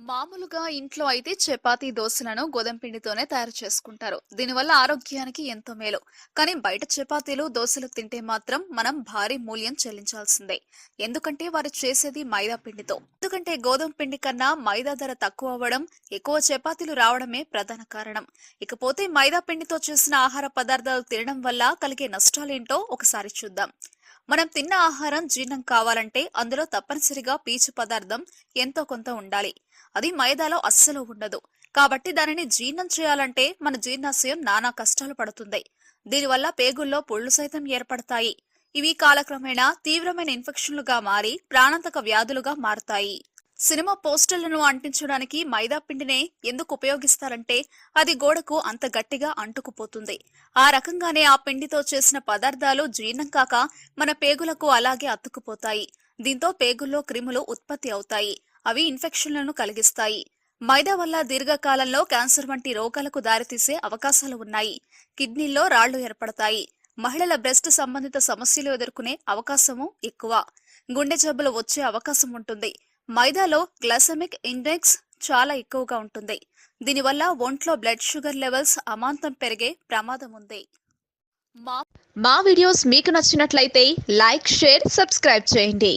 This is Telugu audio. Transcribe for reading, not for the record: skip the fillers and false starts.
మామూలుగా ఇంట్లో అయితే చపాతీ దోశలను గోధుమ పిండితోనే తయారు చేసుకుంటారు. దీనివల్ల ఆరోగ్యానికి ఎంతో మేలు. కానీ బయట చపాతీలు దోశలు తింటే మాత్రం మనం భారీ మూల్యం చెల్లించాల్సిందే. ఎందుకంటే వారు చేసేది మైదా పిండితో. ఎందుకంటే గోధుమ పిండి కన్నా మైదా ధర తక్కువ అవ్వడం, ఎక్కువ చపాతీలు రావడమే ప్రధాన కారణం. ఇకపోతే మైదా పిండితో చేసిన ఆహార పదార్థాలు తినడం వల్ల కలిగే నష్టాలేంటో ఒకసారి చూద్దాం. మనం తిన్న ఆహారం జీర్ణం కావాలంటే అందులో తప్పనిసరిగా పీచు పదార్థం ఎంతో కొంత ఉండాలి. అది మైదాలో అస్సలు ఉండదు. కాబట్టి దానిని జీర్ణం చేయాలంటే మన జీర్ణాశయం నానా కష్టాలు పడుతుంది. దీనివల్ల పేగుల్లో పుళ్ళు సైతం ఏర్పడతాయి. ఇవి కాలక్రమేణా తీవ్రమైన ఇన్ఫెక్షన్లుగా మారి ప్రాణాంతక వ్యాధులుగా మారతాయి. సినిమా పోస్టర్లను అంటించడానికి మైదా పిండినే ఎందుకు ఉపయోగిస్తారంటే అది గోడకు అంత గట్టిగా అంటుకుపోతుంది. ఆ రకంగానే ఆ పిండితో చేసిన పదార్థాలు జీర్ణం కాక మన పేగులకు అలాగే అతుక్కుపోతాయి. దీంతో పేగుల్లో క్రిములు ఉత్పత్తి అవుతాయి. అవి ఇన్ఫెక్షన్లను కలిగిస్తాయి. మైదా వల్ల దీర్ఘకాలంలో క్యాన్సర్ వంటి రోగాలకు దారితీసే అవకాశాలు ఉన్నాయి. కిడ్నీల్లో రాళ్లు ఏర్పడతాయి. మహిళల బ్రెస్ట్ సంబంధిత సమస్యలు ఎదుర్కొనే అవకాశము ఎక్కువ. గుండె జబ్బులు వచ్చే అవకాశం ఉంటుంది. మైదాలో గ్లైసెమిక్ ఇండెక్స్ చాలా ఎక్కువగా ఉంటుంది. దీనివల్ల ఒంట్లో బ్లడ్ షుగర్ లెవెల్స్ అమాంతం పెరిగే ప్రమాదం ఉంది. మా వీడియోస్ మీకు నచ్చినట్లయితే లైక్, షేర్, సబ్స్క్రైబ్ చేయండి.